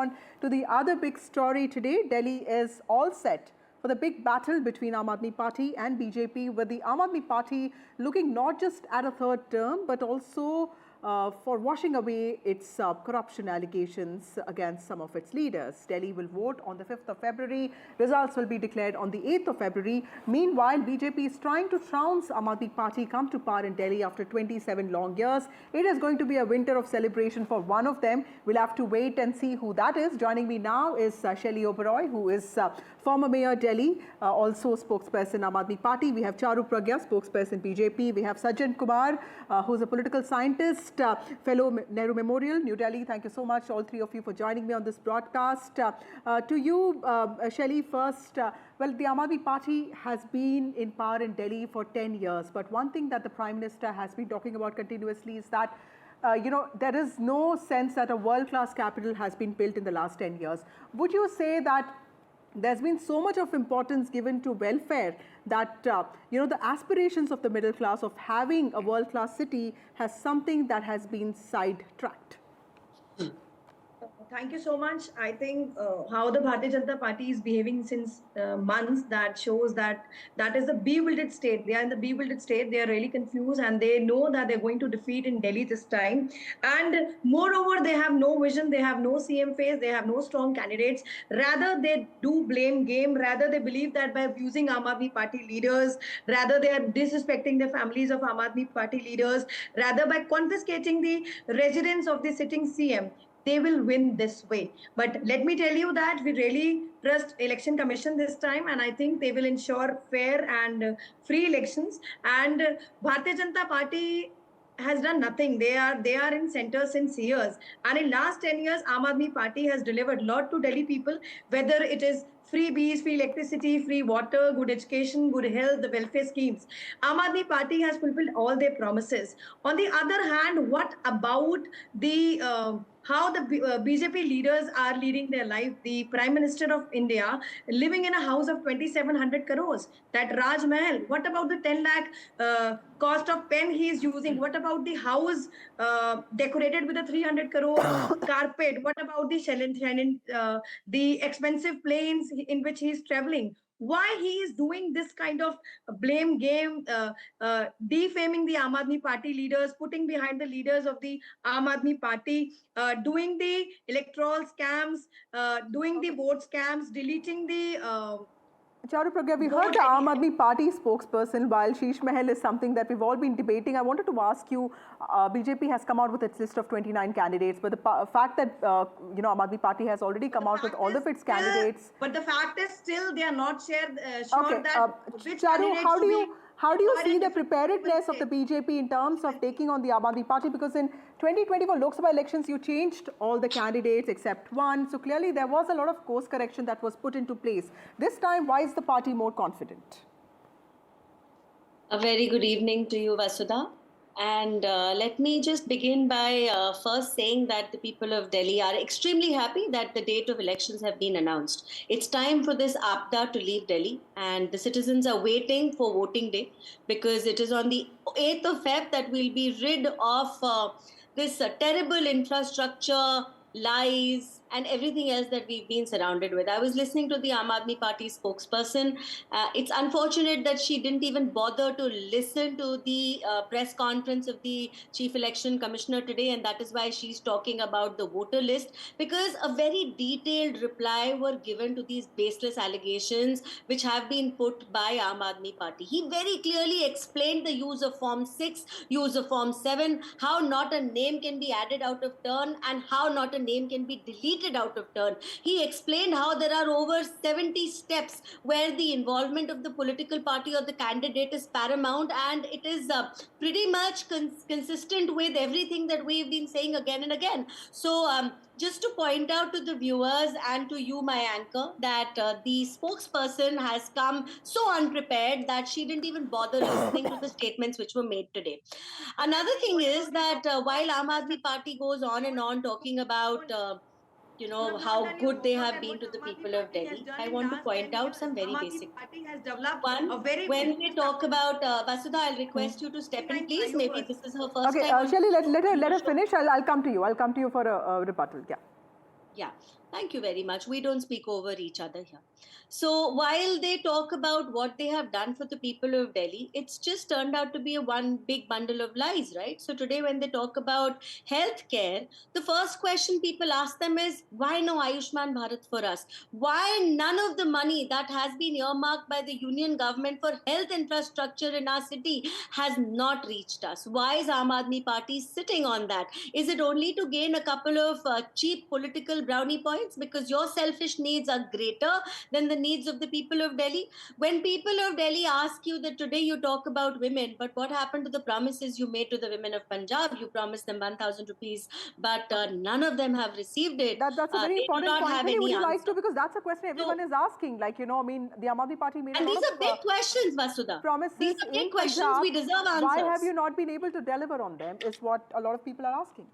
on to the other big story today. Delhi is all set for the big battle between Aam Aadmi Party and BJP, with the Aam Aadmi Party looking not just at a third term, but also for washing away its corruption allegations against some of its leaders. Delhi will vote on the 5th of February. Results will be declared on the 8th of February. Meanwhile, BJP is trying to trounce Aam Aadmi Party come to power in Delhi after 27 long years. It is going to be a winter of celebration for one of them. We'll have to wait and see who that is. Joining me now is Shelly Oberoi, who is former Mayor Delhi, also spokesperson Aam Aadmi Party. We have Charu Pragya, spokesperson BJP. We have Sajjan Kumar, who's a political scientist, fellow Nehru Memorial, New Delhi. Thank you so much, all three of you, for joining me on this broadcast. To you, Shelly, first, well, the Aam Aadmi Party has been in power in Delhi for 10 years. But one thing that the Prime Minister has been talking about continuously is that there is no sense that a world-class capital has been built in the last 10 years. Would you say that there's been so much of importance given to welfare that, the aspirations of the middle class of having a world-class city has something that has been sidetracked? Thank you so much. I think how the Bharatiya Janata Party is behaving since months, that shows that is the bewildered state. They are in the bewildered state. They are really confused, and they know that they're going to defeat in Delhi this time. And moreover, they have no vision. They have no CM face. They have no strong candidates. Rather, they do blame game. Rather, they believe that by abusing Aam Aadmi Party leaders, rather they are disrespecting the families of Aam Aadmi Party leaders, rather by confiscating the residence of the sitting CM. They will win this way. But let me tell you that we really trust Election Commission this time, and I think they will ensure fair and free elections. And Bharatiya Janata Party has done nothing. They are in center since years, and in last 10 years, Aam Aadmi Party has delivered a lot to Delhi people, whether it is free bees, free electricity, free water, good education, good health, the welfare schemes. Aam Aadmi Party has fulfilled all their promises. On the other hand, what about the how the BJP leaders are leading their life? The Prime Minister of India living in a house of 2,700 crores, that Raj Mahal. What about the 10 lakh cost of pen he is using? What about the house decorated with a 300 crore carpet? What about the the expensive planes in which he is traveling? Why he is doing this kind of blame game, defaming the Aam Aadmi Party leaders, putting behind the leaders of the Aam Aadmi Party, doing the electoral scams, doing the vote scams, deleting the Charu Pragya, we heard the Aam Aadmi Party spokesperson, while Sheesh Mahal is something that we've all been debating. I wanted to ask you, BJP has come out with its list of 29 candidates, but the fact that, Aam Aadmi Party has already come out with all of its candidates. But the fact is still they are not sure okay. that which Charu, how do you see the preparedness of the BJP in terms of taking on the Aam Aadmi Party? Because in 2024 Lok Sabha elections, you changed all the candidates except one. So clearly there was a lot of course correction that was put into place. This time, why is the party more confident? A very good evening to you, Vasudha. And let me just begin by first saying that the people of Delhi are extremely happy that the date of elections have been announced. It's time for this Aapda to leave Delhi, and the citizens are waiting for voting day, because it is on the 8th of Feb that we'll be rid of this terrible infrastructure, lies, and everything else that we've been surrounded with. I was listening to the Aam Aadmi Party spokesperson. It's unfortunate that she didn't even bother to listen to the press conference of the Chief Election Commissioner today, and that is why she's talking about the voter list, because a very detailed reply were given to these baseless allegations which have been put by Aam Aadmi Party. He very clearly explained the use of Form 6, use of Form 7, how not a name can be added out of turn and how not a name can be deleted out of turn. He explained how there are over 70 steps where the involvement of the political party or the candidate is paramount, and it is pretty much consistent with everything that we've been saying again and again. So just to point out to the viewers and to you, my anchor, that the spokesperson has come so unprepared that she didn't even bother listening to the statements which were made today. Another thing is that while Aam Aadmi Party goes on and on talking about how good they have been to the people of Delhi, I want to point out some very basic things. One, when they talk about, Vasudha, I'll request you to step in, please. Maybe this is her first time. Okay, Shelly, let her finish. I'll come to you. I'll come to you for a rebuttal. Yeah. Yeah. Thank you very much. We don't speak over each other here. So while they talk about what they have done for the people of Delhi, it's just turned out to be a one big bundle of lies, right? So today, when they talk about healthcare, the first question people ask them is, why no Ayushman Bharat for us? Why none of the money that has been earmarked by the union government for health infrastructure in our city has not reached us? Why is Aam Aadmi Party sitting on that? Is it only to gain a couple of cheap political brownie points because your selfish needs are greater than the needs of the people of Delhi? When people of Delhi ask you that today you talk about women, but what happened to the promises you made to the women of Punjab? You promised them 1,000 rupees, but none of them have received it. That's a very They do important not point. have Shelley, would any you like answer. to? Because that's a question everyone is asking. Like, I mean, the Aam Aadmi Party made a And lot these are of big questions, Vasudha. promises These are big in questions. Punjab. We deserve answers. Why have you not been able to deliver on them is what a lot of people are asking.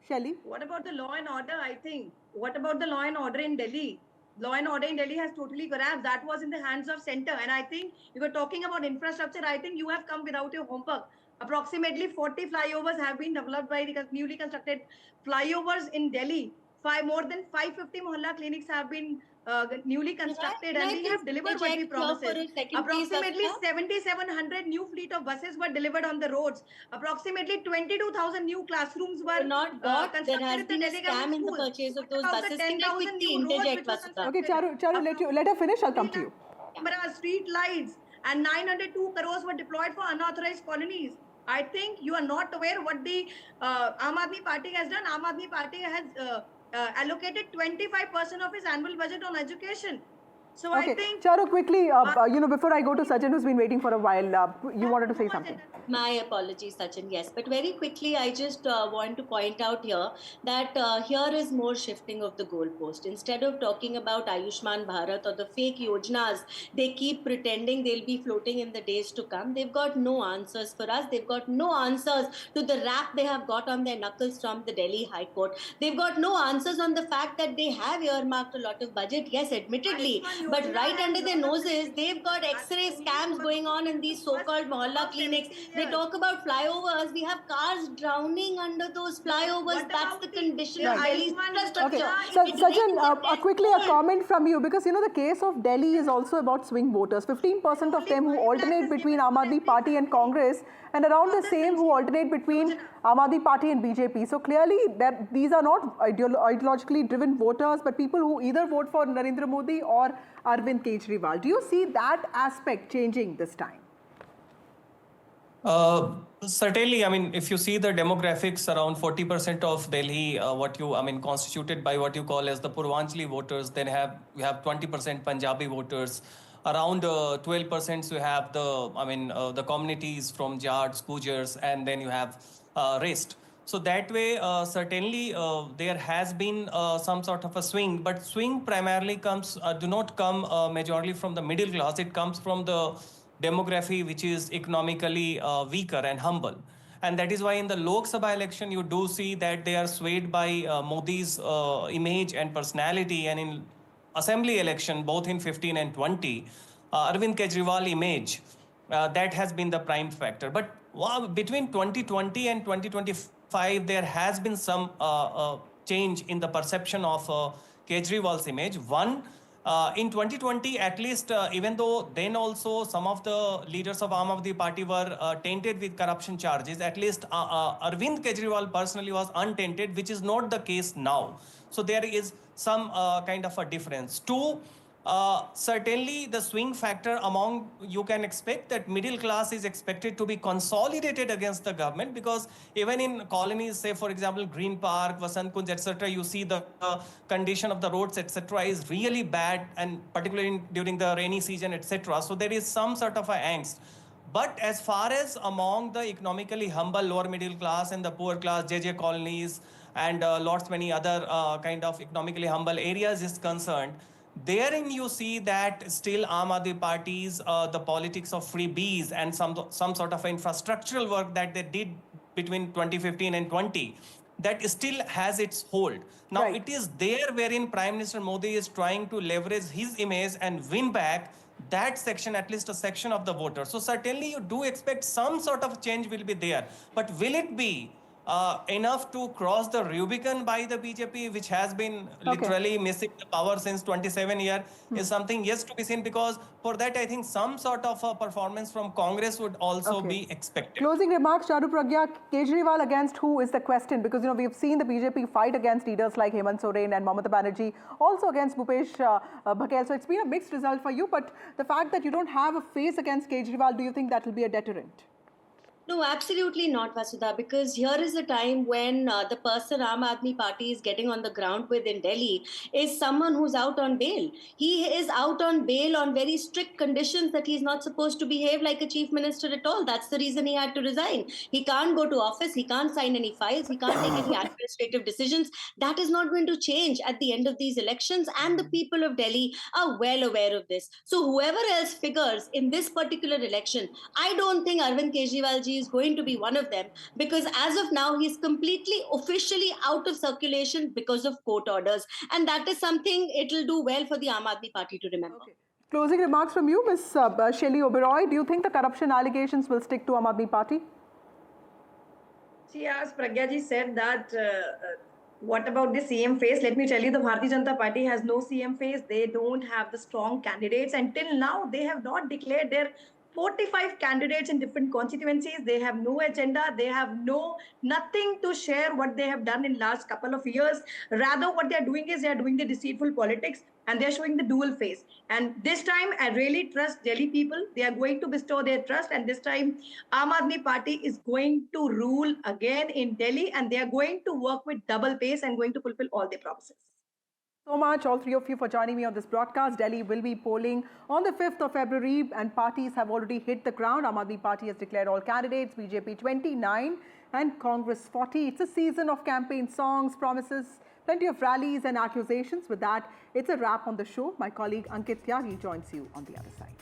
Shelley? What about the law and order? I think. What about the law and order in Delhi? Law and order in Delhi has totally collapsed. That was in the hands of center. And I think you were talking about infrastructure. I think you have come without your homework. Approximately 40 flyovers have been developed by the newly constructed flyovers in Delhi. More than 550 mohalla clinics have been newly constructed, and we have delivered what we promised. Approximately 7,700 new fleet of buses were delivered on the roads. Approximately 22,000 new classrooms were not got. There constructed has in the been a Delhi scam government in the schools. purchase of What those about buses. the Can I 10,000 quickly new roads interject, which were Vasudha? Okay, constructed? Charu, let her finish. I'll come to you. Street lights and 902 crores were deployed for unauthorized colonies. I think you are not aware what the Aam Aadmi Party has done. Aam Aadmi Party has allocated 25% of its annual budget on education. So Okay, I think Charu, quickly, before I go to Sachin, who's been waiting for a while, you wanted to say something. My apologies, Sachin. Yes, but very quickly, I just want to point out here that here is more shifting of the goalpost. Instead of talking about Ayushman Bharat or the fake yojnas, they keep pretending they'll be floating in the days to come. They've got no answers for us. They've got no answers to the rap they have got on their knuckles from the Delhi High Court. They've got no answers on the fact that they have earmarked a lot of budget, yes, admittedly, but right under their noses, they've got X-ray scams going on in these so-called mohalla clinics. They talk about flyovers. We have cars drowning under those flyovers. That's the condition of Delhi's infrastructure. Okay, so Sachin, quickly a comment from you, because the case of Delhi is also about swing voters. 15% of them who alternate between Aam Aadmi Party and Congress, and around the same who alternate between Aam Aadmi Party and BJP. So clearly, that these are not ideologically driven voters, but people who either vote for Narendra Modi or Arvind Kejriwal. Do you see that aspect changing this time? Certainly, I mean, if you see the demographics, around 40% of Delhi, constituted by what you call as the Purvanchali voters, then we have 20% Punjabi voters, around 12% you have the communities from Jats, Gujars, and then you have rest. So that way, certainly there has been some sort of a swing, but swing primarily do not come majorly from the middle class. It comes from the demography which is economically weaker and humble. And that is why in the Lok Sabha election, you do see that they are swayed by Modi's image and personality. And in assembly election, both in 15 and 20, Arvind Kejriwal image, that has been the prime factor. But between 2020 and 2025, there has been some change in the perception of Kejriwal's image. One, in 2020, at least, even though then also some of the leaders of Aam Aadmi Party were tainted with corruption charges, at least Arvind Kejriwal personally was untainted, which is not the case now. So there is some kind of a difference. Two, certainly the swing factor among, you can expect that middle class is expected to be consolidated against the government, because even in colonies, say for example Green Park, Vasant Kunj, etc., you see the condition of the roads, etc., is really bad, and particularly during the rainy season, etc. So there is some sort of a angst. But as far as among the economically humble lower middle class and the poor class, JJ colonies and lots many other kind of economically humble areas is concerned, therein you see that still Aam Aadmi Party's the politics of freebies and some sort of infrastructural work that they did between 2015 and 20, that still has its hold. Now Right. it is there wherein Prime Minister Modi is trying to leverage his image and win back that section, at least a section of the voters. So certainly you do expect some sort of change will be there. But will it be enough to cross the Rubicon by the BJP, which has been literally missing the power since 27 years, is something yet to be seen, because for that, I think some sort of a performance from Congress would also be expected. Closing remarks, Charu Pragya, Kejriwal against who is the question? Because, we've seen the BJP fight against leaders like Hemant Soren and Mamata Banerjee, also against Bhupesh Baghel. So it's been a mixed result for you, but the fact that you don't have a face against Kejriwal, do you think that will be a deterrent? No, absolutely not, Vasudha, because here is a time when the person Aam Aadmi Party is getting on the ground with in Delhi is someone who's out on bail. He is out on bail on very strict conditions that he's not supposed to behave like a chief minister at all. That's the reason he had to resign. He can't go to office, he can't sign any files, he can't take any administrative decisions. That is not going to change at the end of these elections, and the people of Delhi are well aware of this. So whoever else figures in this particular election, I don't think Arvind Kejriwal ji is going to be one of them, because as of now he's completely officially out of circulation because of court orders, and that is something it'll do well for the Aam Aadmi Party to remember. Closing remarks from you, Ms. Shelley Oberoi. Do you think the corruption allegations will stick to Aam Aadmi Party? See, as Pragya ji said that what about the CM face? Let me tell you, the Bharatiya Janata Party has no CM face. They don't have the strong candidates. Until now, they have not declared their 45 candidates in different constituencies. They have no agenda. They have nothing to share what they have done in last couple of years. Rather, what they are doing is they are doing the deceitful politics, and they are showing the dual face. And this time, I really trust Delhi people. They are going to bestow their trust, and this time, Aam Aadmi Party is going to rule again in Delhi, and they are going to work with double pace and going to fulfill all their promises. So much, all three of you, for joining me on this broadcast. Delhi will be polling on the 5th of February, and parties have already hit the ground. Aam Aadmi Party has declared all candidates, BJP 29 and Congress 40. It's a season of campaign songs, promises, plenty of rallies and accusations. With that, it's a wrap on the show. My colleague Ankit Tyagi joins you on the other side.